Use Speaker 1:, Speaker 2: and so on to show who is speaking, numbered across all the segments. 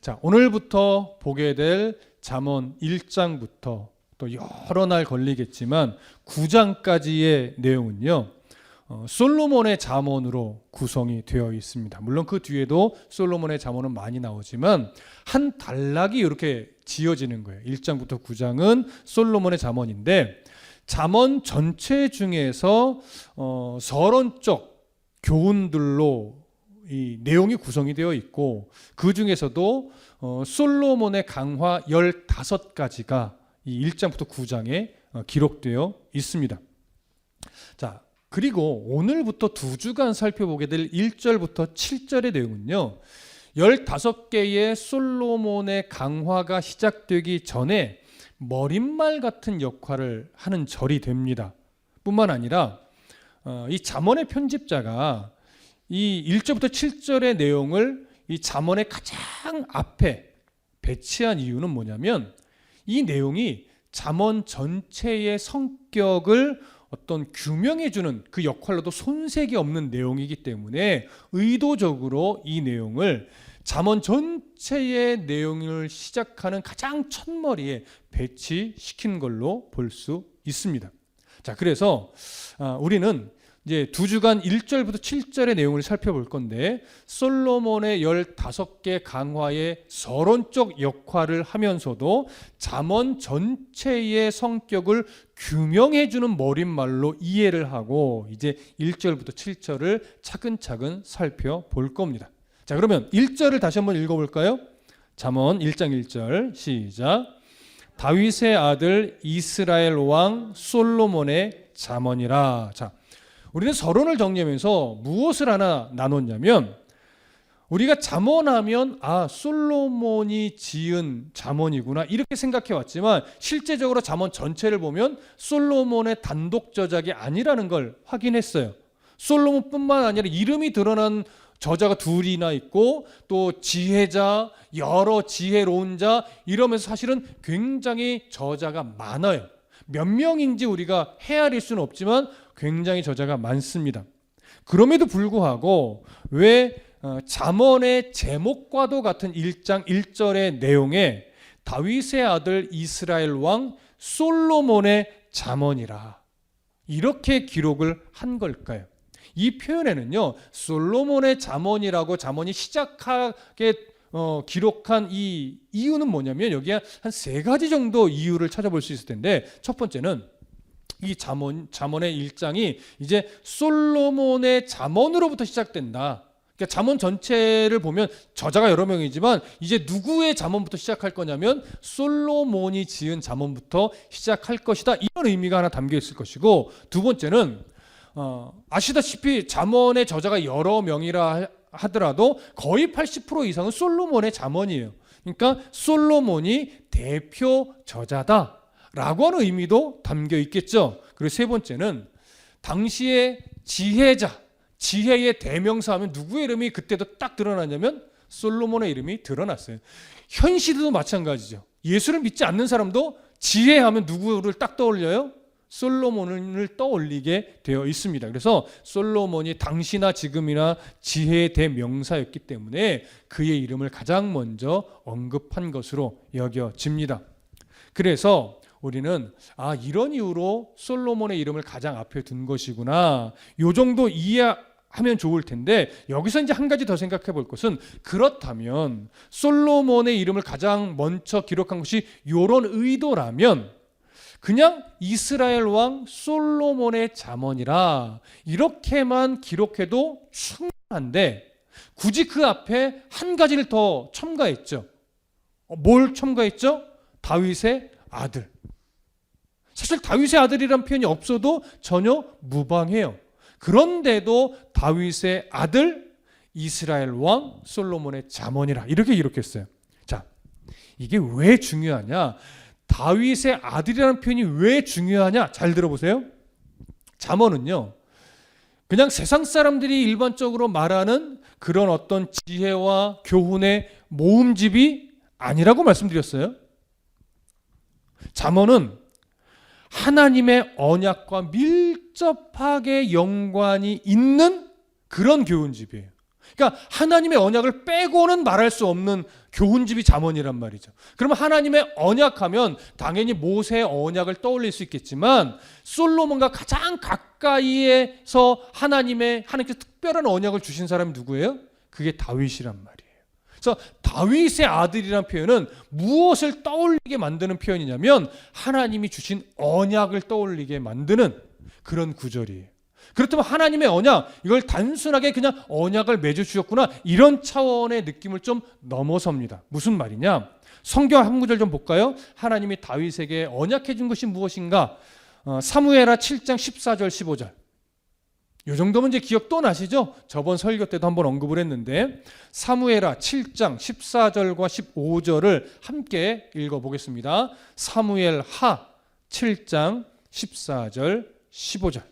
Speaker 1: 자, 오늘부터 보게 될 잠언 1장부터 또 여러 날 걸리겠지만 9장까지의 내용은요, 솔로몬의 잠언으로 구성이 되어 있습니다. 물론 그 뒤에도 솔로몬의 잠언은 많이 나오지만 한 단락이 이렇게 지어지는 거예요. 1장부터 9장은 솔로몬의 잠언인데, 잠언 전체 중에서 서론적 교훈들로 이 내용이 구성이 되어 있고, 그 중에서도 솔로몬의 강화 15가지가 이 1장부터 9장에 기록되어 있습니다. 자, 그리고 오늘부터 2주간 살펴보게 될 1절부터 7절의 내용은요, 15개의 솔로몬의 강화가 시작되기 전에 머릿말 같은 역할을 하는 절이 됩니다. 뿐만 아니라 이 잠언의 편집자가 이 1절부터 7절의 내용을 이 잠언의 가장 앞에 배치한 이유는 뭐냐면, 이 내용이 잠언 전체의 성격을 어떤 규명해주는 그 역할로도 손색이 없는 내용이기 때문에 의도적으로 이 내용을 잠언 전체의 내용을 시작하는 가장 첫머리에 배치시킨 걸로 볼 수 있습니다. 자, 그래서 우리는 이제 2주간 1절부터 7절의 내용을 살펴볼 건데, 솔로몬의 15개 강화의 서론적 역할을 하면서도 잠언 전체의 성격을 규명해주는 머릿말로 이해를 하고 이제 1절부터 7절을 차근차근 살펴볼 겁니다. 자, 그러면 1절을 다시 한번 읽어볼까요? 잠언 1장 1절 시작. 다윗의 아들 이스라엘 왕 솔로몬의 잠언이라. 자, 우리는 서론을 정리하면서 무엇을 하나 나눴냐면, 우리가 잠언하면 솔로몬이 지은 잠언이구나 이렇게 생각해 왔지만, 실제적으로 잠언 전체를 보면 솔로몬의 단독 저작이 아니라는 걸 확인했어요. 솔로몬뿐만 아니라 이름이 드러난 저자가 둘이나 있고, 또 지혜자, 여러 지혜로운 자, 이러면서 사실은 굉장히 저자가 많아요. 몇 명인지 우리가 헤아릴 수는 없지만 굉장히 저자가 많습니다. 그럼에도 불구하고 왜 잠언의 제목과도 같은 1장 1절의 내용에 다윗의 아들 이스라엘 왕 솔로몬의 잠언이라 이렇게 기록을 한 걸까요? 이 표현에는요, 솔로몬의 잠언이라고 잠언이 시작하게 기록한 이 이유는 뭐냐면, 여기에 한 3가지 정도 이유를 찾아볼 수 있을 텐데, 첫 번째는 이 잠언의 1장이 이제 솔로몬의 잠언으로부터 시작된다. 그러니까 잠언 전체를 보면 저자가 여러 명이지만 이제 누구의 잠언부터 시작할 거냐면 솔로몬이 지은 잠언부터 시작할 것이다, 이런 의미가 하나 담겨 있을 것이고, 두 번째는 아시다시피 잠언의 저자가 여러 명이라 하더라도 거의 80% 이상은 솔로몬의 잠언이에요. 그러니까 솔로몬이 대표 저자다라고 하는 의미도 담겨 있겠죠. 그리고 세 번째는 당시의 지혜자, 지혜의 대명사 하면 누구의 이름이 그때도 딱 드러나냐면 솔로몬의 이름이 드러났어요. 현 시대도 마찬가지죠. 예수를 믿지 않는 사람도 지혜하면 누구를 딱 떠올려요? 솔로몬을 떠올리게 되어 있습니다. 그래서 솔로몬이 당시나 지금이나 지혜의 대명사였기 때문에 그의 이름을 가장 먼저 언급한 것으로 여겨집니다. 그래서 우리는 이런 이유로 솔로몬의 이름을 가장 앞에 둔 것이구나, 이 정도 이해하면 좋을 텐데, 여기서 이제 한 가지 더 생각해 볼 것은, 그렇다면 솔로몬의 이름을 가장 먼저 기록한 것이 이런 의도라면 그냥 이스라엘 왕 솔로몬의 잠언이라 이렇게만 기록해도 충분한데, 굳이 그 앞에 한 가지를 더 첨가했죠. 뭘 첨가했죠? 다윗의 아들. 사실 다윗의 아들이란 표현이 없어도 전혀 무방해요. 그런데도 다윗의 아들 이스라엘 왕 솔로몬의 잠언이라 이렇게 기록했어요. 자, 이게 왜 중요하냐? 다윗의 아들이라는 표현이 왜 중요하냐? 잘 들어보세요. 잠언은요, 그냥 세상 사람들이 일반적으로 말하는 그런 어떤 지혜와 교훈의 모음집이 아니라고 말씀드렸어요. 잠언은 하나님의 언약과 밀접하게 연관이 있는 그런 교훈집이에요. 그러니까 하나님의 언약을 빼고는 말할 수 없는 교훈집이 잠언이란 말이죠. 그러면 하나님의 언약하면 당연히 모세의 언약을 떠올릴 수 있겠지만 솔로몬과 가장 가까이에서 하나님께서 특별한 언약을 주신 사람이 누구예요? 그게 다윗이란 말이에요. 그래서 다윗의 아들이란 표현은 무엇을 떠올리게 만드는 표현이냐면 하나님이 주신 언약을 떠올리게 만드는 그런 구절이에요. 그렇다면 하나님의 언약, 이걸 단순하게 그냥 언약을 맺어 주셨구나 이런 차원의 느낌을 좀 넘어섭니다. 무슨 말이냐? 성경 한 구절 좀 볼까요? 하나님이 다윗에게 언약해 준 것이 무엇인가? 사무엘하 7장 14절 15절. 이 정도면 이제 기억 또 나시죠? 저번 설교 때도 한번 언급을 했는데 사무엘하 7장 14절과 15절을 함께 읽어보겠습니다. 사무엘하 7장 14절 15절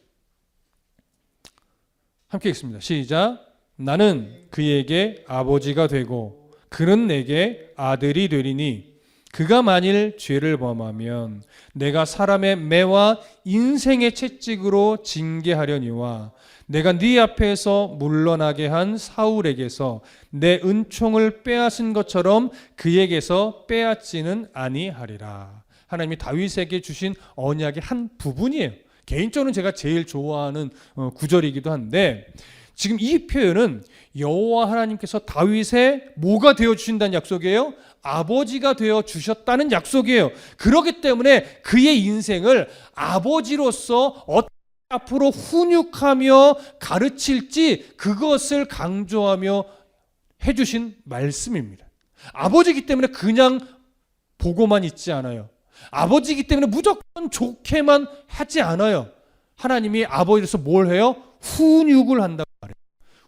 Speaker 1: 함께 읽습니다. 시작. 나는 그에게 아버지가 되고 그는 내게 아들이 되리니 그가 만일 죄를 범하면 내가 사람의 매와 인생의 채찍으로 징계하려니와 내가 네 앞에서 물러나게 한 사울에게서 내 은총을 빼앗은 것처럼 그에게서 빼앗지는 아니하리라. 하나님이 다윗에게 주신 언약의 한 부분이에요. 개인적으로는 제가 제일 좋아하는 구절이기도 한데 지금 이 표현은 여호와 하나님께서 다윗의 뭐가 되어 주신다는 약속이에요? 아버지가 되어 주셨다는 약속이에요. 그렇기 때문에 그의 인생을 아버지로서 어떻게 앞으로 훈육하며 가르칠지 그것을 강조하며 해주신 말씀입니다. 아버지이기 때문에 그냥 보고만 있지 않아요. 아버지이기 때문에 무조건 좋게만 하지 않아요. 하나님이 아버지로서 뭘 해요? 훈육을 한다고 말해요.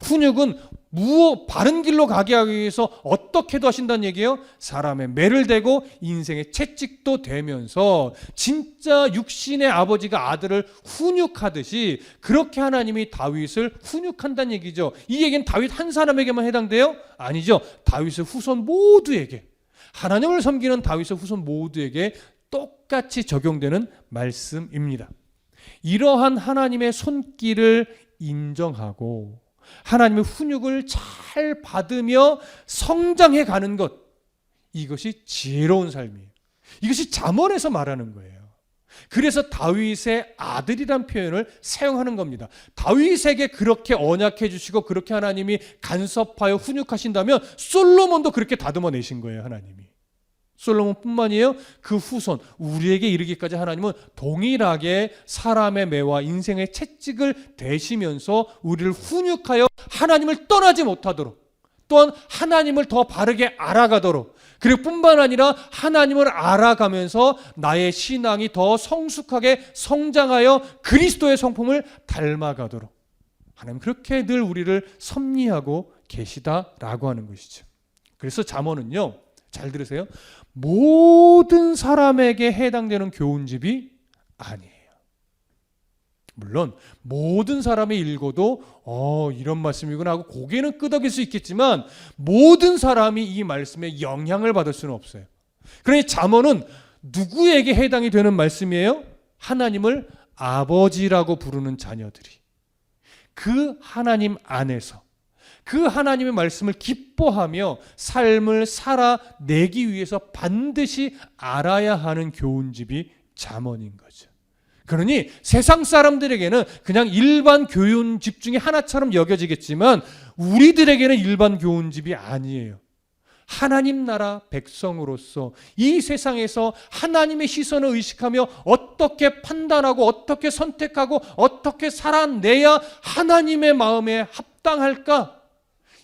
Speaker 1: 훈육은 바른 길로 가게 하기 위해서 어떻게도 하신다는 얘기예요. 사람의 매를 대고 인생의 채찍도 대면서 진짜 육신의 아버지가 아들을 훈육하듯이 그렇게 하나님이 다윗을 훈육한다는 얘기죠. 이 얘기는 다윗 한 사람에게만 해당돼요? 아니죠. 다윗의 후손 모두에게, 하나님을 섬기는 다윗의 후손 모두에게 똑같이 적용되는 말씀입니다. 이러한 하나님의 손길을 인정하고 하나님의 훈육을 잘 받으며 성장해 가는 것, 이것이 지혜로운 삶이에요. 이것이 잠언에서 말하는 거예요. 그래서 다윗의 아들이란 표현을 사용하는 겁니다. 다윗에게 그렇게 언약해 주시고 그렇게 하나님이 간섭하여 훈육하신다면 솔로몬도 그렇게 다듬어 내신 거예요. 하나님이. 솔로몬뿐만이에요. 그 후손 우리에게 이르기까지 하나님은 동일하게 사람의 매와 인생의 채찍을 대시면서 우리를 훈육하여 하나님을 떠나지 못하도록, 또한 하나님을 더 바르게 알아가도록, 그리고 뿐만 아니라 하나님을 알아가면서 나의 신앙이 더 성숙하게 성장하여 그리스도의 성품을 닮아가도록 하나님 그렇게 늘 우리를 섭리하고 계시다라고 하는 것이죠. 그래서 잠언은요, 잘 들으세요, 모든 사람에게 해당되는 교훈집이 아니에요. 물론 모든 사람이 읽어도 이런 말씀이구나 하고 고개는 끄덕일 수 있겠지만 모든 사람이 이 말씀에 영향을 받을 수는 없어요. 그러니 잠언은 누구에게 해당이 되는 말씀이에요? 하나님을 아버지라고 부르는 자녀들이 그 하나님 안에서 그 하나님의 말씀을 기뻐하며 삶을 살아내기 위해서 반드시 알아야 하는 교훈집이 잠언인 거죠. 그러니 세상 사람들에게는 그냥 일반 교훈집 중에 하나처럼 여겨지겠지만 우리들에게는 일반 교훈집이 아니에요. 하나님 나라 백성으로서 이 세상에서 하나님의 시선을 의식하며 어떻게 판단하고 어떻게 선택하고 어떻게 살아내야 하나님의 마음에 합당할까?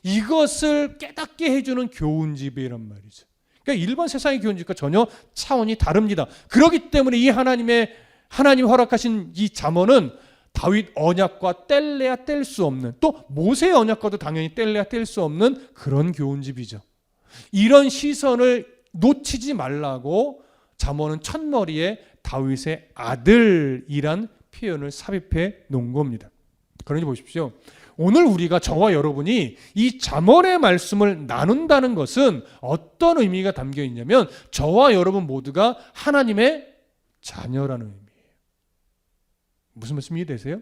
Speaker 1: 이것을 깨닫게 해주는 교훈집이란 말이죠. 그러니까 일반 세상의 교훈집과 전혀 차원이 다릅니다. 그렇기 때문에 이 하나님이 허락하신 이 잠언은 다윗 언약과 뗄래야 뗄 수 없는, 또 모세의 언약과도 당연히 뗄래야 뗄 수 없는 그런 교훈집이죠. 이런 시선을 놓치지 말라고 잠언은 첫머리에 다윗의 아들이란 표현을 삽입해 놓은 겁니다. 그러니 보십시오. 오늘 우리가 저와 여러분이 이 잠언의 말씀을 나눈다는 것은 어떤 의미가 담겨 있냐면 저와 여러분 모두가 하나님의 자녀라는 의미예요. 무슨 말씀 이해되세요?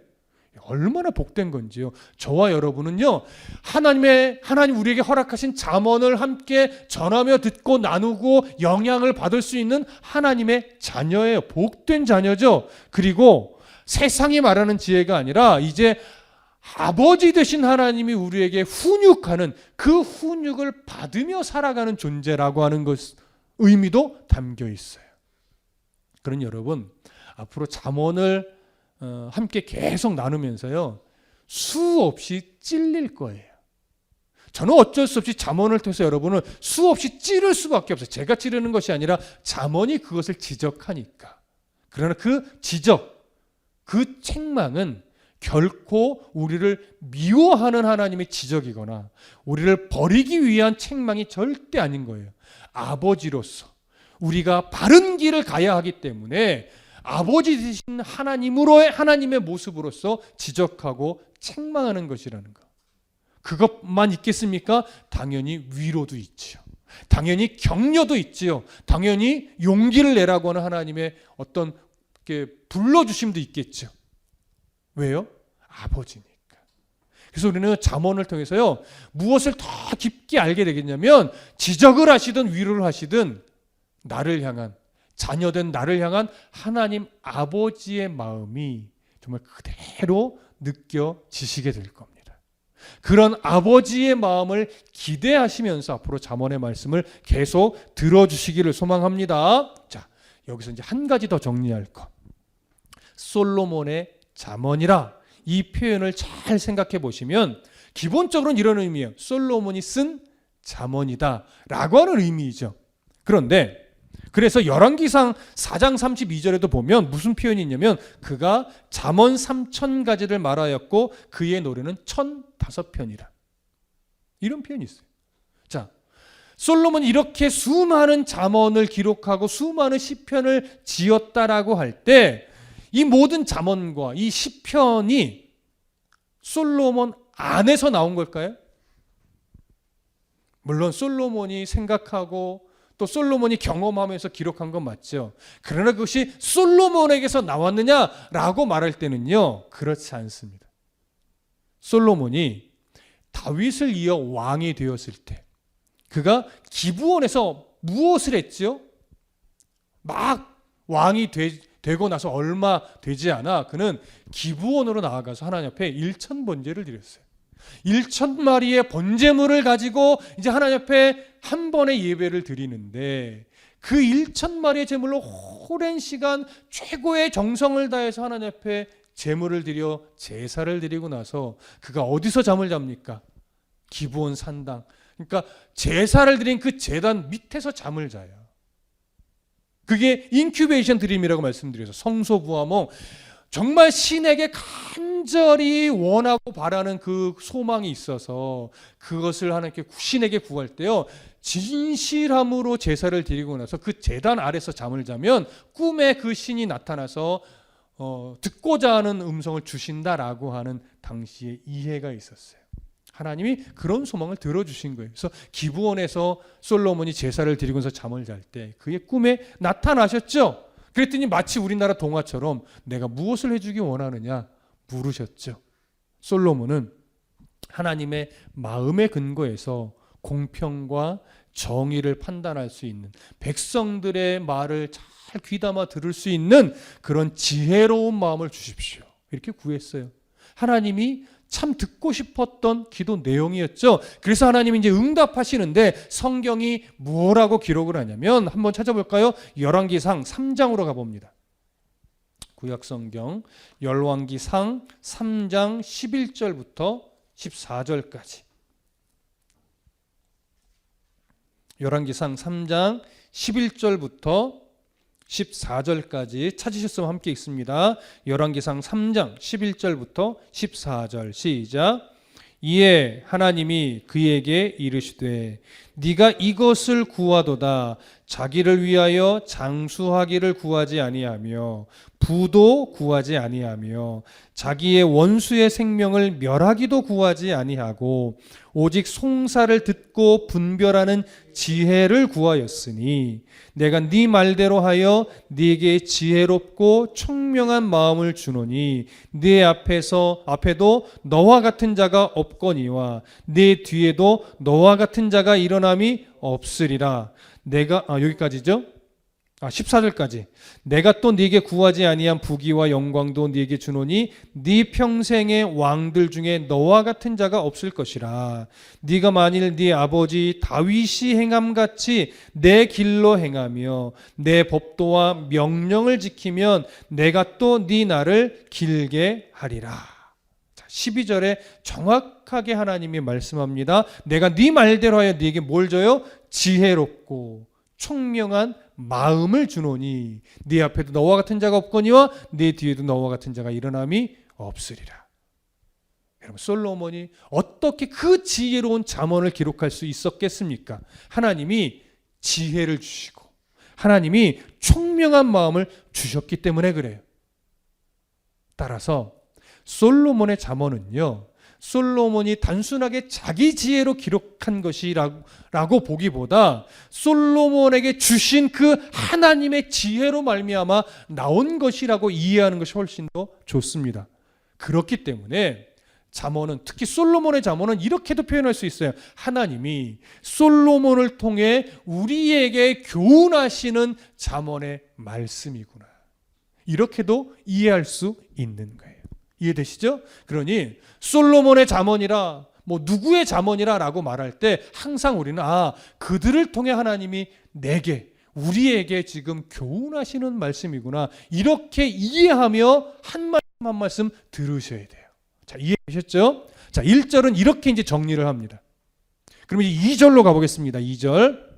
Speaker 1: 얼마나 복된 건지요. 저와 여러분은요, 하나님 우리에게 허락하신 잠언을 함께 전하며 듣고 나누고 영향을 받을 수 있는 하나님의 자녀예요. 복된 자녀죠. 그리고 세상이 말하는 지혜가 아니라 이제 아버지 되신 하나님이 우리에게 훈육하는 그 훈육을 받으며 살아가는 존재라고 하는 의미도 담겨 있어요. 그러니 여러분, 앞으로 잠언을 함께 계속 나누면서요, 수없이 찔릴 거예요. 저는 어쩔 수 없이 잠언을 통해서 여러분을 수없이 찌를 수밖에 없어요. 제가 찌르는 것이 아니라 잠언이 그것을 지적하니까. 그러나 그 지적, 그 책망은 결코 우리를 미워하는 하나님의 지적이거나 우리를 버리기 위한 책망이 절대 아닌 거예요. 아버지로서 우리가 바른 길을 가야 하기 때문에 아버지 되신 하나님의 모습으로서 지적하고 책망하는 것이라는 것. 그것만 있겠습니까? 당연히 위로도 있지요. 당연히 격려도 있지요. 당연히 용기를 내라고 하는 하나님의 어떤 불러주심도 있겠죠. 왜요? 아버지니까. 그래서 우리는 잠언을 통해서요, 무엇을 더 깊게 알게 되겠냐면, 지적을 하시든 위로를 하시든 나를 향한, 자녀된 나를 향한 하나님 아버지의 마음이 정말 그대로 느껴지시게 될 겁니다. 그런 아버지의 마음을 기대하시면서 앞으로 잠언의 말씀을 계속 들어주시기를 소망합니다. 자, 여기서 이제 한 가지 더 정리할 것. 솔로몬의 잠언이라, 이 표현을 잘 생각해 보시면 기본적으로는 이런 의미예요. 솔로몬이 쓴 잠언이다 라고 하는 의미이죠. 그런데 그래서 열왕기상 4장 32절에도 보면 무슨 표현이 있냐면, 그가 잠언 3000가지를 말하였고 그의 노래는 1005편이라, 이런 표현이 있어요. 자, 솔로몬이 이렇게 수많은 잠언을 기록하고 수많은 시편을 지었다라고 할 때, 이 모든 잠언과 이 시편이 솔로몬 안에서 나온 걸까요? 물론 솔로몬이 생각하고 또 솔로몬이 경험하면서 기록한 건 맞죠. 그러나 그것이 솔로몬에게서 나왔느냐라고 말할 때는요, 그렇지 않습니다. 솔로몬이 다윗을 이어 왕이 되었을 때 그가 기브온에서 무엇을 했죠? 막 왕이 되고 나서 얼마 되지 않아 그는 기브온으로 나아가서 하나님 앞에 1000번제를 드렸어요. 1000마리의 번제물을 가지고 이제 하나님 앞에 한 번의 예배를 드리는데, 그 1000마리의 제물로 오랜 시간 최고의 정성을 다해서 하나님 앞에 제물을 드려 제사를 드리고 나서 그가 어디서 잠을 잡니까? 기브온 산당. 그러니까 제사를 드린 그 제단 밑에서 잠을 자요. 그게 인큐베이션 드림이라고 말씀드려서 성소부화몽, 정말 신에게 간절히 원하고 바라는 그 소망이 있어서 그것을 하나님께 신에게 구할 때요, 진실함으로 제사를 드리고 나서 그 제단 아래서 잠을 자면 꿈에 그 신이 나타나서 듣고자 하는 음성을 주신다라고 하는 당시의 이해가 있었어요. 하나님이 그런 소망을 들어주신 거예요. 그래서 기브온에서 솔로몬이 제사를 드리고서 잠을 잘 때 그의 꿈에 나타나셨죠. 그랬더니 마치 우리나라 동화처럼 내가 무엇을 해주기 원하느냐 물으셨죠. 솔로몬은 하나님의 마음의 근거에서 공평과 정의를 판단할 수 있는, 백성들의 말을 잘 귀담아 들을 수 있는 그런 지혜로운 마음을 주십시오, 이렇게 구했어요. 하나님이 참 듣고 싶었던 기도 내용이었죠. 그래서 하나님이 이제 응답하시는데 성경이 뭐라고 기록을 하냐면, 한번 찾아볼까요? 열왕기상 3장으로 가봅니다. 구약성경 열왕기상 3장 11절부터 14절까지. 열왕기상 3장 11절부터 14절까지 찾으셨으면 함께 읽습니다. 열왕기상 3장 11절부터 14절 시작. 이에 하나님이 그에게 이르시되 네가 이것을 구하도다. 자기를 위하여 장수하기를 구하지 아니하며 부도 구하지 아니하며 자기의 원수의 생명을 멸하기도 구하지 아니하고 오직 송사를 듣고 분별하는 지혜를 구하였으니 내가 네 말대로 하여 네게 지혜롭고 총명한 마음을 주노니 네 앞에도 너와 같은 자가 없거니와 네 뒤에도 너와 같은 자가 일어남이 없으리라. 내가 여기까지죠. 14절까지. 내가 또 네게 구하지 아니한 부귀와 영광도 네게 주노니 네 평생의 왕들 중에 너와 같은 자가 없을 것이라. 네가 만일 네 아버지 다윗이 행함같이 내 길로 행하며 내 법도와 명령을 지키면 내가 또 네 날을 길게 하리라. 12절에 정확하게 하나님이 말씀합니다. 내가 네 말대로 하여 네게 뭘 줘요? 지혜롭고 총명한 마음을 주노니 네 앞에도 너와 같은 자가 없거니와 네 뒤에도 너와 같은 자가 일어남이 없으리라. 여러분, 솔로몬이 어떻게 그 지혜로운 잠언을 기록할 수 있었겠습니까? 하나님이 지혜를 주시고 하나님이 총명한 마음을 주셨기 때문에 그래요. 따라서 솔로몬의 잠언은요, 솔로몬이 단순하게 자기 지혜로 기록한 것이라고 보기보다 솔로몬에게 주신 그 하나님의 지혜로 말미암아 나온 것이라고 이해하는 것이 훨씬 더 좋습니다. 그렇기 때문에 잠언은, 특히 솔로몬의 잠언은 이렇게도 표현할 수 있어요. 하나님이 솔로몬을 통해 우리에게 교훈하시는 잠언의 말씀이구나. 이렇게도 이해할 수 있는 거예요. 이해되시죠? 그러니 솔로몬의 잠언이라 누구의 잠언이라라고 말할 때 항상 우리는 그들을 통해 하나님이 우리에게 지금 교훈하시는 말씀이구나, 이렇게 이해하며 한 말씀 한 말씀 들으셔야 돼요. 자, 이해되셨죠? 자, 1절은 이렇게 이제 정리를 합니다. 그러면 이제 2절로 가보겠습니다. 2절.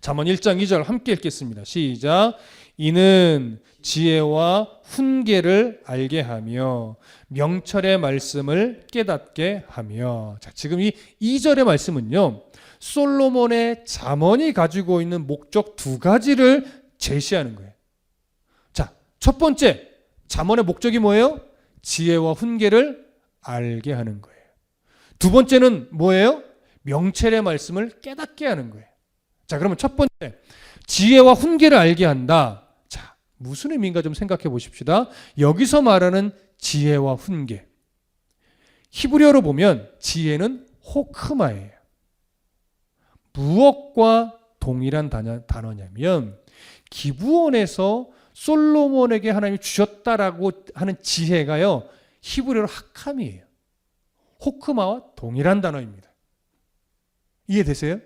Speaker 1: 잠언 1장 2절 함께 읽겠습니다. 시작. 이는 지혜와 훈계를 알게 하며 명철의 말씀을 깨닫게 하며. 자, 지금 이 2절의 말씀은요, 솔로몬의 잠언이 가지고 있는 목적 두 가지를 제시하는 거예요. 자, 첫 번째 잠언의 목적이 뭐예요? 지혜와 훈계를 알게 하는 거예요. 두 번째는 뭐예요? 명철의 말씀을 깨닫게 하는 거예요. 자, 그러면 첫 번째, 지혜와 훈계를 알게 한다. 자, 무슨 의미인가 좀 생각해 보십시다. 여기서 말하는 지혜와 훈계, 히브리어로 보면 지혜는 호크마예요. 무엇과 동일한 단어냐면 기브온에서 솔로몬에게 하나님이 주셨다라고 하는 지혜가요, 히브리어로 하캄이에요. 호크마와 동일한 단어입니다. 이해되세요?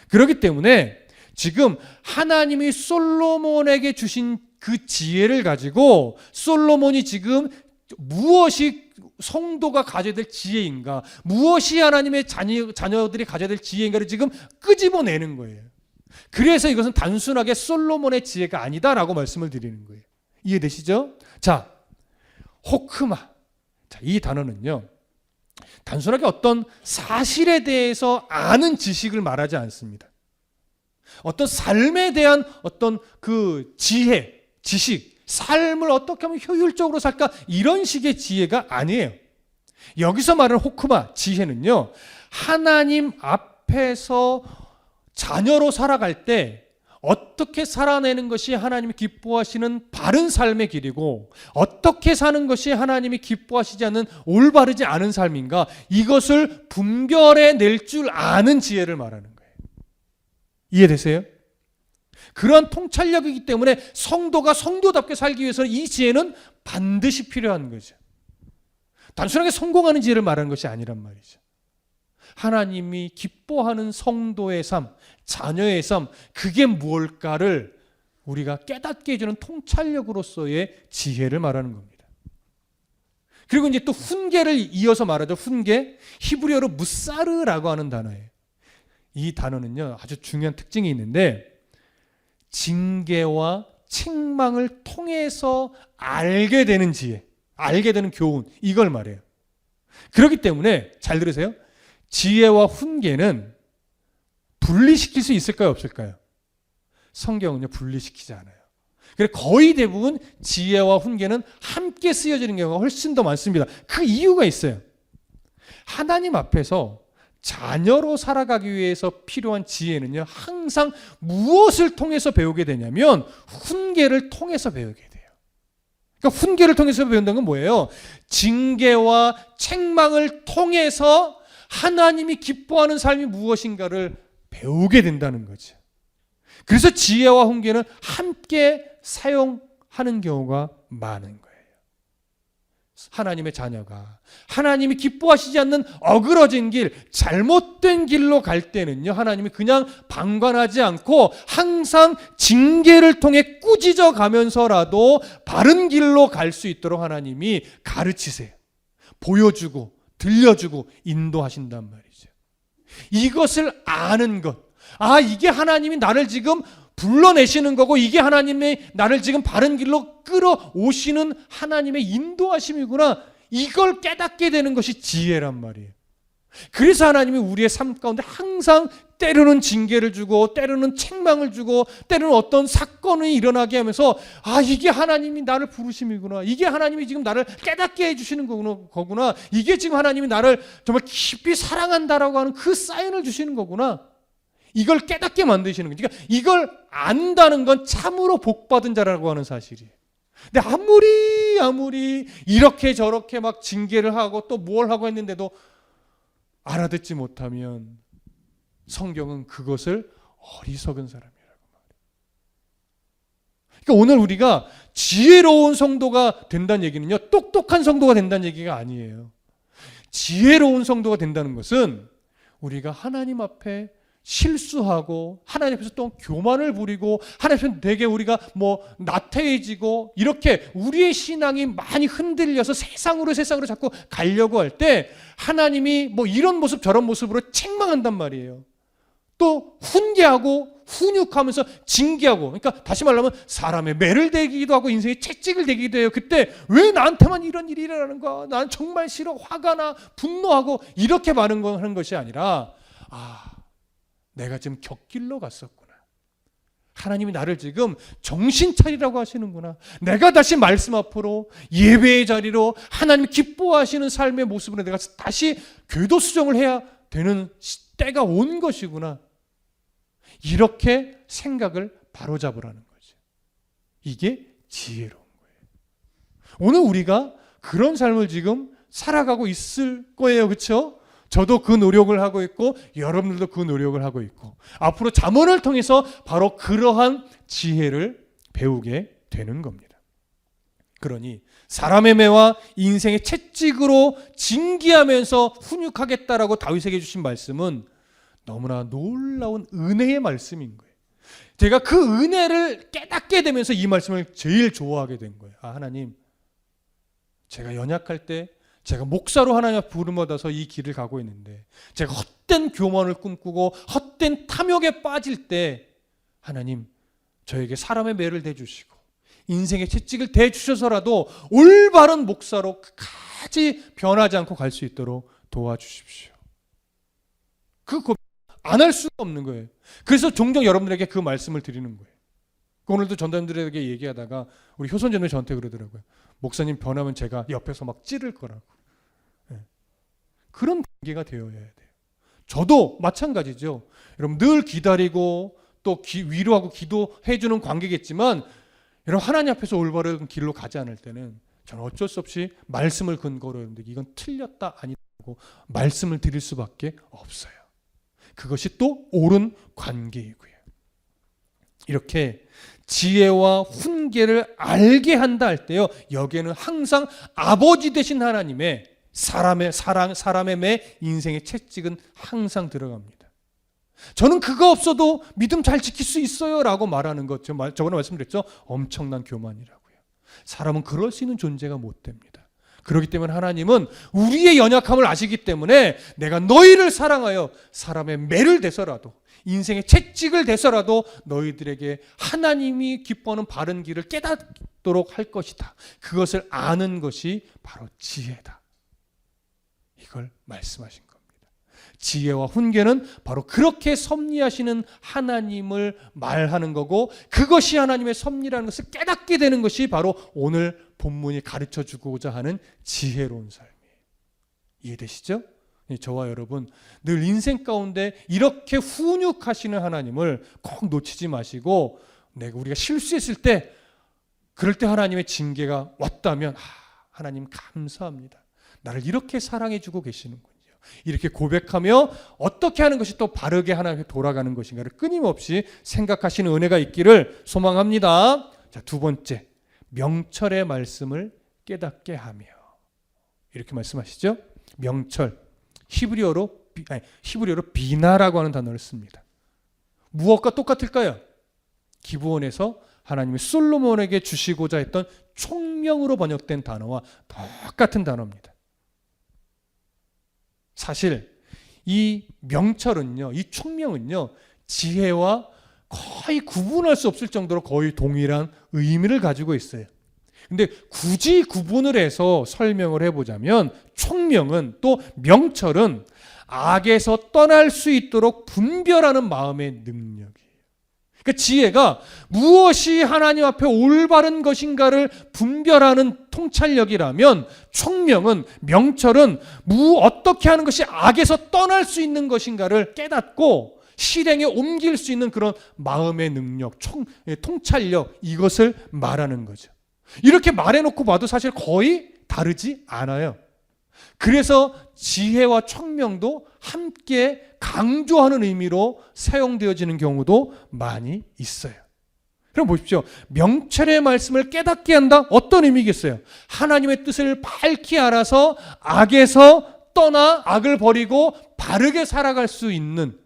Speaker 1: 그렇기 때문에 지금 하나님이 솔로몬에게 주신 그 지혜를 가지고 솔로몬이 지금 무엇이 성도가 가져야 될 지혜인가, 무엇이 하나님의 자녀들이 가져야 될 지혜인가를 지금 끄집어내는 거예요. 그래서 이것은 단순하게 솔로몬의 지혜가 아니다라고 말씀을 드리는 거예요. 이해되시죠? 자, 호크마. 자, 이 단어는요, 단순하게 어떤 사실에 대해서 아는 지식을 말하지 않습니다. 어떤 삶에 대한 어떤 그 지혜, 지식, 삶을 어떻게 하면 효율적으로 살까, 이런 식의 지혜가 아니에요. 여기서 말하는 호크마, 지혜는요, 하나님 앞에서 자녀로 살아갈 때 어떻게 살아내는 것이 하나님이 기뻐하시는 바른 삶의 길이고 어떻게 사는 것이 하나님이 기뻐하시지 않는 올바르지 않은 삶인가, 이것을 분별해 낼 줄 아는 지혜를 말하는 거예요. 이해되세요? 그러한 통찰력이기 때문에 성도가 성도답게 살기 위해서 이 지혜는 반드시 필요한 거죠. 단순하게 성공하는 지혜를 말하는 것이 아니란 말이죠. 하나님이 기뻐하는 성도의 삶, 자녀의 삶, 그게 무엇일까를 우리가 깨닫게 해주는 통찰력으로서의 지혜를 말하는 겁니다. 그리고 이제 또 훈계를 이어서 말하죠. 훈계, 히브리어로 무사르라고 하는 단어예요. 이 단어는요, 아주 중요한 특징이 있는데 징계와 책망을 통해서 알게 되는 지혜, 알게 되는 교훈, 이걸 말해요. 그렇기 때문에 잘 들으세요. 지혜와 훈계는 분리시킬 수 있을까요? 없을까요? 성경은요, 분리시키지 않아요. 그래서 거의 대부분 지혜와 훈계는 함께 쓰여지는 경우가 훨씬 더 많습니다. 그 이유가 있어요. 하나님 앞에서 자녀로 살아가기 위해서 필요한 지혜는요, 항상 무엇을 통해서 배우게 되냐면 훈계를 통해서 배우게 돼요. 그러니까 훈계를 통해서 배운다는 건 뭐예요? 징계와 책망을 통해서 하나님이 기뻐하는 삶이 무엇인가를 배우게 된다는 거죠. 그래서 지혜와 훈계는 함께 사용하는 경우가 많은 거예요. 하나님의 자녀가 하나님이 기뻐하시지 않는 어그러진 길, 잘못된 길로 갈 때는요, 하나님이 그냥 방관하지 않고 항상 징계를 통해 꾸짖어 가면서라도 바른 길로 갈 수 있도록 하나님이 가르치세요. 보여주고 들려주고 인도하신단 말이죠. 이것을 아는 것, 이게 하나님이 나를 지금 불러내시는 거고, 이게 하나님이 나를 지금 바른 길로 끌어오시는 하나님의 인도하심이구나, 이걸 깨닫게 되는 것이 지혜란 말이에요. 그래서 하나님이 우리의 삶 가운데 항상 때로는 징계를 주고 때로는 책망을 주고 때로는 어떤 사건이 일어나게 하면서 이게 하나님이 나를 부르심이구나, 이게 하나님이 지금 나를 깨닫게 해주시는 거구나, 이게 지금 하나님이 나를 정말 깊이 사랑한다라고 하는 그 사인을 주시는 거구나, 이걸 깨닫게 만드시는 거죠. 그러니까 이걸 안다는 건 참으로 복받은 자라고 하는 사실이에요. 근데 아무리 이렇게 저렇게 막 징계를 하고 또 뭘 하고 했는데도 알아듣지 못하면 성경은 그것을 어리석은 사람이라고 말해요. 그러니까 오늘 우리가 지혜로운 성도가 된다는 얘기는요, 똑똑한 성도가 된다는 얘기가 아니에요. 지혜로운 성도가 된다는 것은 우리가 하나님 앞에 실수하고 하나님 앞에서 또 교만을 부리고 하나님 앞에서 되게 우리가 나태해지고 이렇게 우리의 신앙이 많이 흔들려서 세상으로 자꾸 가려고 할 때 하나님이 이런 모습 저런 모습으로 책망한단 말이에요. 또 훈계하고 훈육하면서 징계하고, 그러니까 다시 말하면 사람의 매를 대기도 하고 인생의 채찍을 대기도 해요. 그때 왜 나한테만 이런 일이 일어나는 거야? 난 정말 싫어, 화가 나, 분노하고 이렇게 하는 것이 아니라 내가 지금 곁길로 갔었구나, 하나님이 나를 지금 정신 차리라고 하시는구나, 내가 다시 말씀 앞으로 예배의 자리로 하나님 기뻐하시는 삶의 모습으로 내가 다시 궤도 수정을 해야 되는 때가 온 것이구나, 이렇게 생각을 바로잡으라는 거죠. 이게 지혜로운 거예요. 오늘 우리가 그런 삶을 지금 살아가고 있을 거예요. 그렇죠? 저도 그 노력을 하고 있고 여러분들도 그 노력을 하고 있고 앞으로 잠언을 통해서 바로 그러한 지혜를 배우게 되는 겁니다. 그러니 사람의 매와 인생의 채찍으로 징계하면서 훈육하겠다라고 다윗에게 주신 말씀은 너무나 놀라운 은혜의 말씀인 거예요. 제가 그 은혜를 깨닫게 되면서 이 말씀을 제일 좋아하게 된 거예요. 하나님, 제가 연약할 때 제가 목사로 하나님 앞에 부름받아서 이 길을 가고 있는데 제가 헛된 교만을 꿈꾸고 헛된 탐욕에 빠질 때 하나님, 저에게 사람의 매를 대주시고 인생의 채찍을 대주셔서라도 올바른 목사로 끝까지 변하지 않고 갈 수 있도록 도와주십시오. 그 고백 안 할 수가 없는 거예요. 그래서 종종 여러분들에게 그 말씀을 드리는 거예요. 오늘도 전도사님들에게 얘기하다가 우리 효선전도사님이 저한테 그러더라고요. 목사님 변하면 제가 옆에서 막 찌를 거라고. 그런 관계가 되어야 돼요. 저도 마찬가지죠. 여러분 늘 기다리고 또 위로하고 기도해 주는 관계겠지만 여러분 하나님 앞에서 올바른 길로 가지 않을 때는 저는 어쩔 수 없이 말씀을 근거로 했는데 이건 틀렸다 아니라고 말씀을 드릴 수밖에 없어요. 그것이 또 옳은 관계이고요. 이렇게 지혜와 훈계를 알게 한다 할 때요, 여기에는 항상 아버지 되신 하나님의 사람의 사랑, 사람의 매, 인생의 채찍은 항상 들어갑니다. 저는 그거 없어도 믿음 잘 지킬 수 있어요 라고 말하는 것, 저번에 말씀드렸죠. 엄청난 교만이라고요. 사람은 그럴 수 있는 존재가 못 됩니다. 그렇기 때문에 하나님은 우리의 연약함을 아시기 때문에 내가 너희를 사랑하여 사람의 매를 대서라도 인생의 채찍을 대서라도 너희들에게 하나님이 기뻐하는 바른 길을 깨닫도록 할 것이다. 그것을 아는 것이 바로 지혜다. 이걸 말씀하신 겁니다. 지혜와 훈계는 바로 그렇게 섭리하시는 하나님을 말하는 거고, 그것이 하나님의 섭리라는 것을 깨닫게 되는 것이 바로 오늘 본문이 가르쳐 주고자 하는 지혜로운 삶이에요. 이해되시죠? 저와 여러분 늘 인생 가운데 이렇게 훈육하시는 하나님을 꼭 놓치지 마시고, 우리가 실수했을 때, 그럴 때 하나님의 징계가 왔다면 하나님 감사합니다. 나를 이렇게 사랑해 주고 계시는군요. 이렇게 고백하며 어떻게 하는 것이 또 바르게 하나님께 돌아가는 것인가를 끊임없이 생각하시는 은혜가 있기를 소망합니다. 자, 두 번째, 명철의 말씀을 깨닫게 하며. 이렇게 말씀하시죠. 명철, 히브리어로 비나라고 하는 단어를 씁니다. 무엇과 똑같을까요? 기브온에서 하나님이 솔로몬에게 주시고자 했던 총명으로 번역된 단어와 똑같은 단어입니다. 사실 이 명철은요, 이 총명은요, 지혜와 거의 구분할 수 없을 정도로 거의 동일한 의미를 가지고 있어요. 근데 굳이 구분을 해서 설명을 해보자면, 총명은, 또 명철은 악에서 떠날 수 있도록 분별하는 마음의 능력이에요. 그러니까 지혜가 무엇이 하나님 앞에 올바른 것인가를 분별하는 통찰력이라면, 총명은, 명철은 어떻게 하는 것이 악에서 떠날 수 있는 것인가를 깨닫고 실행에 옮길 수 있는 그런 마음의 능력, 통찰력, 이것을 말하는 거죠. 이렇게 말해놓고 봐도 사실 거의 다르지 않아요. 그래서 지혜와 총명도 함께 강조하는 의미로 사용되어지는 경우도 많이 있어요. 그럼 보십시오. 명철의 말씀을 깨닫게 한다? 어떤 의미겠어요? 하나님의 뜻을 밝히 알아서 악에서 떠나 악을 버리고 바르게 살아갈 수 있는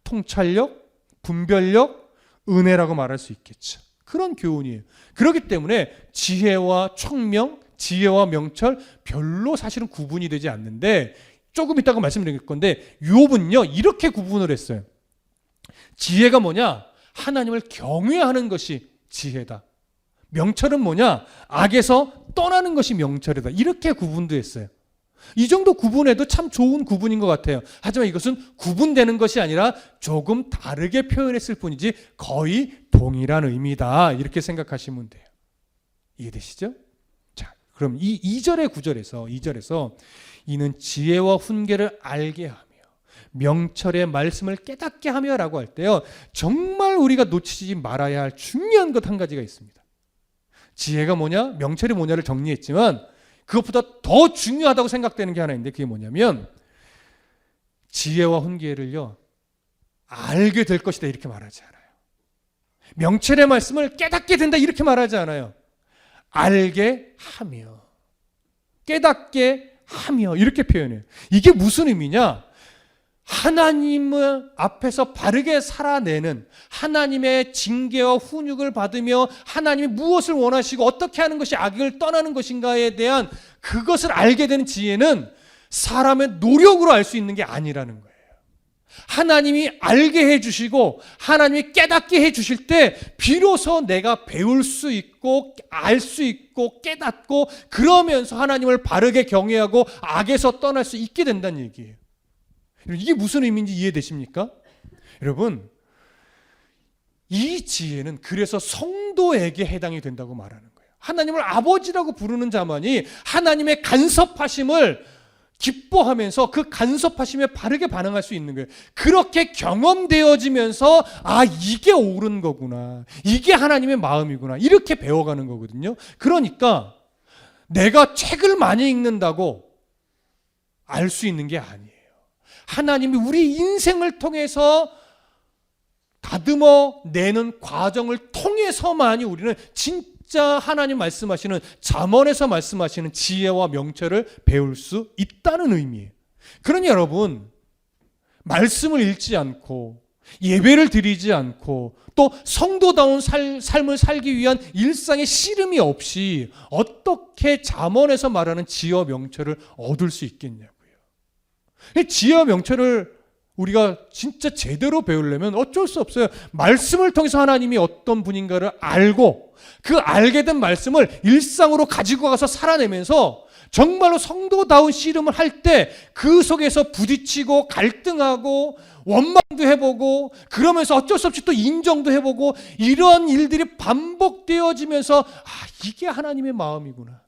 Speaker 1: 통찰력, 분별력, 은혜라고 말할 수 있겠죠. 그런 교훈이에요. 그렇기 때문에 지혜와 총명, 지혜와 명철 별로 사실은 구분이 되지 않는데, 조금 이따가 말씀드릴 건데, 욥은요 이렇게 구분을 했어요. 지혜가 뭐냐? 하나님을 경외하는 것이 지혜다. 명철은 뭐냐? 악에서 떠나는 것이 명철이다. 이렇게 구분도 했어요. 이 정도 구분해도 참 좋은 구분인 것 같아요. 하지만 이것은 구분되는 것이 아니라 조금 다르게 표현했을 뿐이지 거의 동일한 의미다, 이렇게 생각하시면 돼요. 이해되시죠? 자, 그럼 이 2절의 9절에서 이는 지혜와 훈계를 알게 하며 명철의 말씀을 깨닫게 하며 라고 할 때요, 정말 우리가 놓치지 말아야 할 중요한 것 한 가지가 있습니다. 지혜가 뭐냐, 명철이 뭐냐를 정리했지만 그것보다 더 중요하다고 생각되는 게 하나 있는데, 그게 뭐냐면 지혜와 훈계를요 알게 될 것이다, 이렇게 말하지 않아요. 명철의 말씀을 깨닫게 된다, 이렇게 말하지 않아요. 알게 하며, 깨닫게 하며, 이렇게 표현해요. 이게 무슨 의미냐? 하나님 앞에서 바르게 살아내는, 하나님의 징계와 훈육을 받으며 하나님이 무엇을 원하시고 어떻게 하는 것이 악을 떠나는 것인가에 대한 그것을 알게 되는 지혜는 사람의 노력으로 알 수 있는 게 아니라는 거예요. 하나님이 알게 해주시고 하나님이 깨닫게 해주실 때 비로소 내가 배울 수 있고 알 수 있고 깨닫고, 그러면서 하나님을 바르게 경외하고 악에서 떠날 수 있게 된다는 얘기예요. 이게 무슨 의미인지 이해되십니까? 여러분, 이 지혜는 그래서 성도에게 해당이 된다고 말하는 거예요. 하나님을 아버지라고 부르는 자만이 하나님의 간섭하심을 기뻐하면서 그 간섭하심에 바르게 반응할 수 있는 거예요. 그렇게 경험되어지면서 이게 옳은 거구나, 이게 하나님의 마음이구나, 이렇게 배워가는 거거든요. 그러니까 내가 책을 많이 읽는다고 알 수 있는 게 아니에요. 하나님이 우리 인생을 통해서 다듬어 내는 과정을 통해서만이 우리는 진짜 하나님 말씀하시는, 잠언에서 말씀하시는 지혜와 명철을 배울 수 있다는 의미예요. 그러니 여러분, 말씀을 읽지 않고 예배를 드리지 않고 또 성도다운 삶을 살기 위한 일상의 씨름이 없이 어떻게 잠언에서 말하는 지혜와 명철을 얻을 수 있겠냐고요. 지혜와 명철을 우리가 진짜 제대로 배우려면 어쩔 수 없어요. 말씀을 통해서 하나님이 어떤 분인가를 알고 그 알게 된 말씀을 일상으로 가지고 가서 살아내면서 정말로 성도다운 씨름을 할 때 그 속에서 부딪히고 갈등하고 원망도 해보고 그러면서 어쩔 수 없이 또 인정도 해보고 이런 일들이 반복되어지면서 이게 하나님의 마음이구나.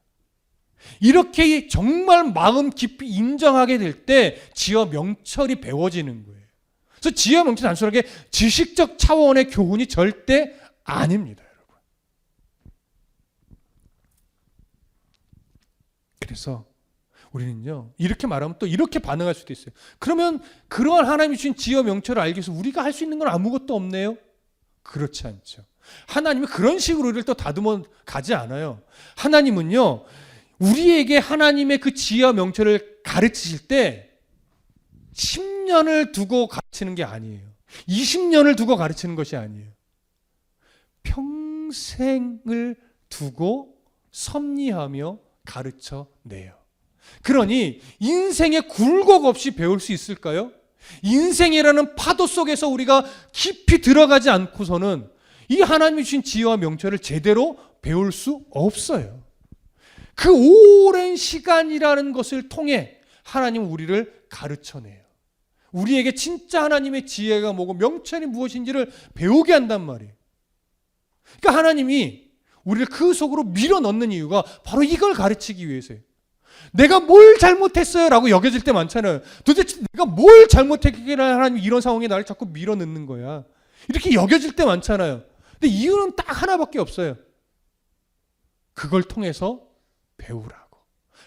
Speaker 1: 이렇게 정말 마음 깊이 인정하게 될 때 지혜와 명철이 배워지는 거예요. 그래서 지혜와 명철은 단순하게 지식적 차원의 교훈이 절대 아닙니다, 여러분. 그래서 우리는요, 이렇게 말하면 또 이렇게 반응할 수도 있어요. 그러면 그러한 하나님이 주신 지혜와 명철을 알기 위해서 우리가 할 수 있는 건 아무것도 없네요? 그렇지 않죠. 하나님이 그런 식으로 우리를 또 다듬어 가지 않아요. 하나님은요, 우리에게 하나님의 그 지혜와 명철을 가르치실 때 10년을 두고 가르치는 게 아니에요. 20년을 두고 가르치는 것이 아니에요. 평생을 두고 섭리하며 가르쳐내요. 그러니 인생에 굴곡 없이 배울 수 있을까요? 인생이라는 파도 속에서 우리가 깊이 들어가지 않고서는 이 하나님이 주신 지혜와 명철을 제대로 배울 수 없어요. 그 오랜 시간이라는 것을 통해 하나님은 우리를 가르쳐내요. 우리에게 진짜 하나님의 지혜가 뭐고 명철이 무엇인지를 배우게 한단 말이에요. 그러니까 하나님이 우리를 그 속으로 밀어넣는 이유가 바로 이걸 가르치기 위해서예요. 내가 뭘 잘못했어요? 라고 여겨질 때 많잖아요. 도대체 내가 뭘 잘못했길래 하나님이 이런 상황에 나를 자꾸 밀어넣는 거야. 이렇게 여겨질 때 많잖아요. 근데 이유는 딱 하나밖에 없어요. 그걸 통해서 배우라고.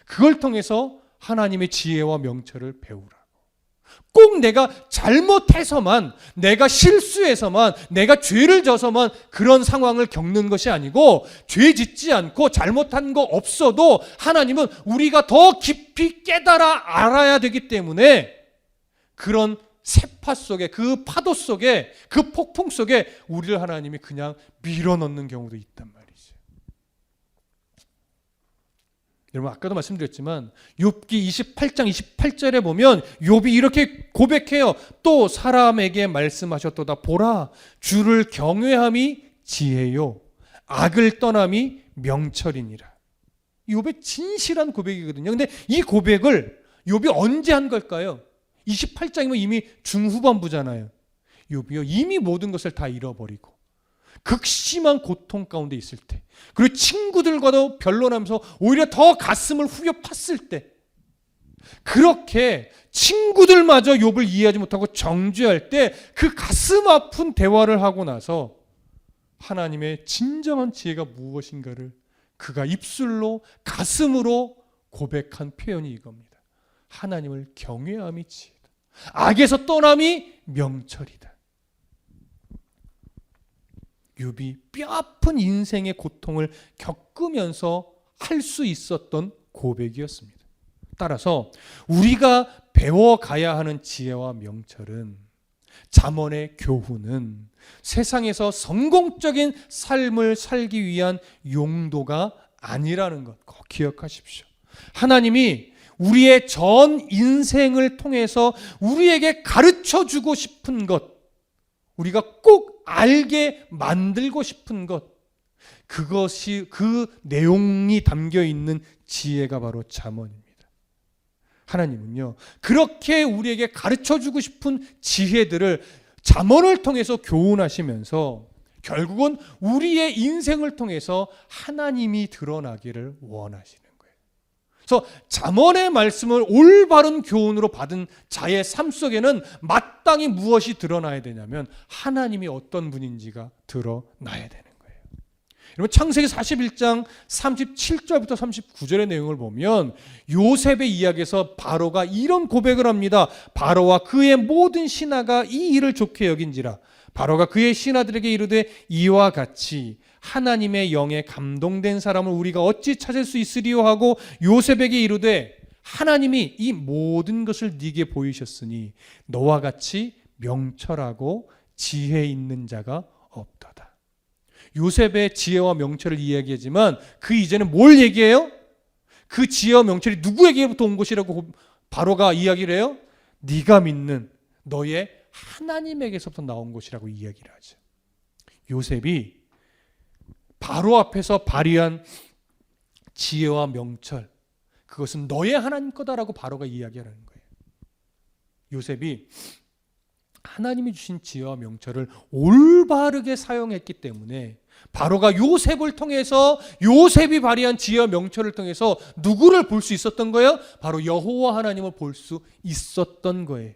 Speaker 1: 그걸 통해서 하나님의 지혜와 명철을 배우라고. 꼭 내가 잘못해서만, 내가 실수해서만, 내가 죄를 져서만 그런 상황을 겪는 것이 아니고, 죄 짓지 않고 잘못한 거 없어도 하나님은 우리가 더 깊이 깨달아 알아야 되기 때문에 그런 세파 속에, 그 파도 속에, 그 폭풍 속에 우리를 하나님이 그냥 밀어넣는 경우도 있단 말이에요. 여러분 아까도 말씀드렸지만 욥기 28장 28절에 보면 욥이 이렇게 고백해요. 또 사람에게 말씀하셨도다. 보라, 주를 경외함이 지혜요, 악을 떠남이 명철이니라. 욥의 진실한 고백이거든요. 근데 이 고백을 욥이 언제 한 걸까요? 28장이면 이미 중후반부잖아요. 욥이요, 이미 모든 것을 다 잃어버리고 극심한 고통 가운데 있을 때, 그리고 친구들과도 변론하면서 오히려 더 가슴을 후벼 팠을 때, 그렇게 친구들마저 욥을 이해하지 못하고 정죄할 때 그 가슴 아픈 대화를 하고 나서 하나님의 진정한 지혜가 무엇인가를 그가 입술로, 가슴으로 고백한 표현이 이겁니다. 하나님을 경외함이 지혜다. 악에서 떠남이 명철이다. 욥이 뼈아픈 인생의 고통을 겪으면서 할 수 있었던 고백이었습니다. 따라서 우리가 배워가야 하는 지혜와 명철은, 잠언의 교훈은 세상에서 성공적인 삶을 살기 위한 용도가 아니라는 것 꼭 기억하십시오. 하나님이 우리의 전 인생을 통해서 우리에게 가르쳐주고 싶은 것, 우리가 꼭 알게 만들고 싶은 것, 그것이, 그 내용이 담겨 있는 지혜가 바로 잠언입니다. 하나님은요, 그렇게 우리에게 가르쳐주고 싶은 지혜들을 잠언을 통해서 교훈하시면서 결국은 우리의 인생을 통해서 하나님이 드러나기를 원하시는 거예요. 그래서 잠언의 말씀을 올바른 교훈으로 받은 자의 삶 속에는 마땅히 무엇이 드러나야 되냐면 하나님이 어떤 분인지가 드러나야 되는 거예요. 여러분 창세기 41장 37절부터 39절의 내용을 보면 요셉의 이야기에서 바로가 이런 고백을 합니다. 바로와 그의 모든 신하가 이 일을 좋게 여긴지라. 바로가 그의 신하들에게 이르되 이와 같이 하나님의 영에 감동된 사람을 우리가 어찌 찾을 수 있으리요 하고 요셉에게 이르되 하나님이 이 모든 것을 네게 보이셨으니 너와 같이 명철하고 지혜 있는 자가 없도다. 요셉의 지혜와 명철을 이야기하지만 그 이제는 뭘 얘기해요? 그 지혜와 명철이 누구에게부터 온 것이라고 바로가 이야기를 해요? 네가 믿는 너의 하나님에게서부터 나온 것이라고 이야기를 하죠. 요셉이 바로 앞에서 발휘한 지혜와 명철, 그것은 너의 하나님 거다라고 바로가 이야기하는 거예요. 요셉이 하나님이 주신 지혜와 명철을 올바르게 사용했기 때문에 바로가 요셉을 통해서, 요셉이 발휘한 지혜와 명철을 통해서 누구를 볼 수 있었던 거예요? 바로 여호와 하나님을 볼 수 있었던 거예요.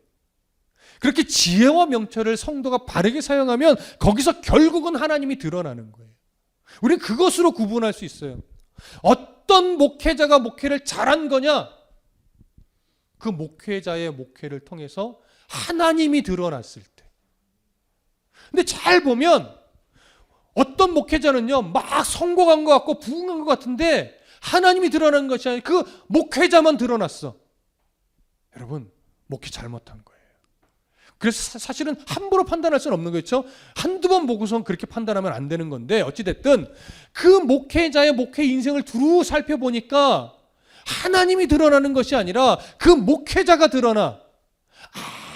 Speaker 1: 그렇게 지혜와 명철을 성도가 바르게 사용하면 거기서 결국은 하나님이 드러나는 거예요. 우리는 그것으로 구분할 수 있어요. 어떤 목회자가 목회를 잘한 거냐? 그 목회자의 목회를 통해서 하나님이 드러났을 때. 근데 잘 보면 어떤 목회자는요, 막 성공한 것 같고 부흥한 것 같은데 하나님이 드러난 것이 아니라 그 목회자만 드러났어. 여러분, 목회 잘못한 거예요. 그래서 사실은 함부로 판단할 수는 없는 거죠. 한두 번 보고선 그렇게 판단하면 안 되는 건데, 어찌됐든 그 목회자의 목회 인생을 두루 살펴보니까 하나님이 드러나는 것이 아니라 그 목회자가 드러나.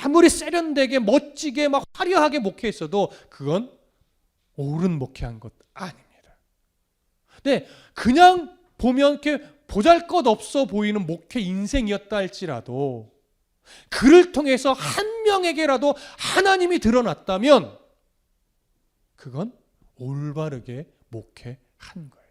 Speaker 1: 아무리 세련되게 멋지게 막 화려하게 목회했어도 그건 옳은 목회한 것 아닙니다. 근데 그냥 보면 이렇게 보잘것없어 보이는 목회 인생이었다 할지라도 그를 통해서 한 명에게라도 하나님이 드러났다면 그건 올바르게 목회한 거예요.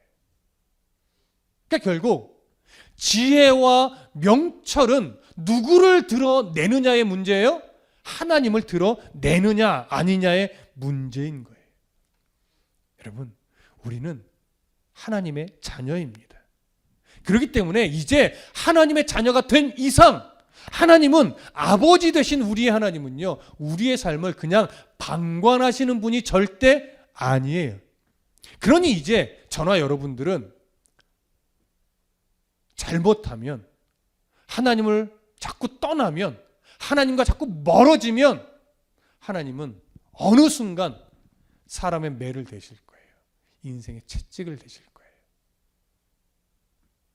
Speaker 1: 그러니까 결국 지혜와 명철은 누구를 드러내느냐의 문제예요? 하나님을 드러내느냐 아니냐의 문제인 거예요. 여러분, 우리는 하나님의 자녀입니다. 그렇기 때문에 이제 하나님의 자녀가 된 이상 하나님은, 아버지 되신 우리의 하나님은요, 우리의 삶을 그냥 방관하시는 분이 절대 아니에요. 그러니 이제 저나 여러분들은 잘못하면, 하나님을 자꾸 떠나면, 하나님과 자꾸 멀어지면 하나님은 어느 순간 사람의 매를 대실 거예요. 인생의 채찍을 대실 거예요.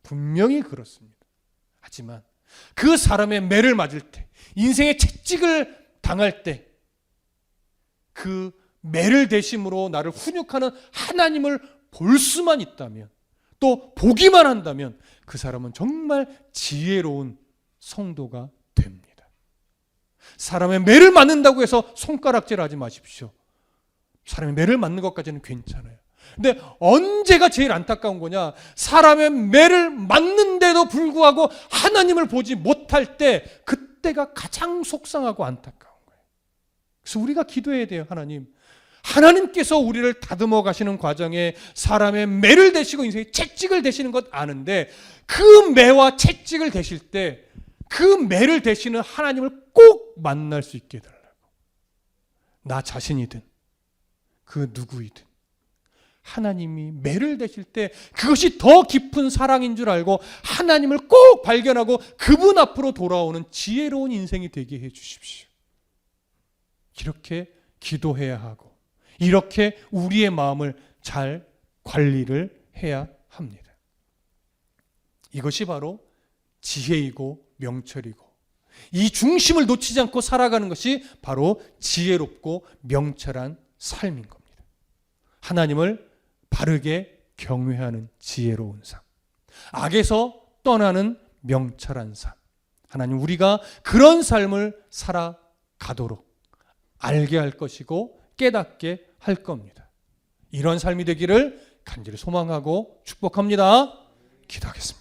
Speaker 1: 분명히 그렇습니다. 하지만 그 사람의 매를 맞을 때, 인생의 채찍을 당할 때 그 매를 대심으로 나를 훈육하는 하나님을 볼 수만 있다면, 또 보기만 한다면 그 사람은 정말 지혜로운 성도가 됩니다. 사람의 매를 맞는다고 해서 손가락질하지 마십시오. 사람의 매를 맞는 것까지는 괜찮아요. 근데 언제가 제일 안타까운 거냐? 사람의 매를 맞는데도 불구하고 하나님을 보지 못할 때, 그때가 가장 속상하고 안타까운 거예요. 그래서 우리가 기도해야 돼요. 하나님께서 우리를 다듬어 가시는 과정에 사람의 매를 대시고 인생의 채찍을 대시는 것 아는데, 그 매와 채찍을 대실 때 그 매를 대시는 하나님을 꼭 만날 수 있게 해달라고. 나 자신이든 그 누구이든 하나님이 매를 대실 때 그것이 더 깊은 사랑인 줄 알고 하나님을 꼭 발견하고 그분 앞으로 돌아오는 지혜로운 인생이 되게 해 주십시오. 이렇게 기도해야 하고, 이렇게 우리의 마음을 잘 관리를 해야 합니다. 이것이 바로 지혜이고 명철이고, 이 중심을 놓치지 않고 살아가는 것이 바로 지혜롭고 명철한 삶인 겁니다. 하나님을 바르게 경외하는 지혜로운 삶, 악에서 떠나는 명철한 삶. 하나님, 우리가 그런 삶을 살아가도록 알게 할 것이고 깨닫게 할 겁니다. 이런 삶이 되기를 간절히 소망하고 축복합니다. 기도하겠습니다.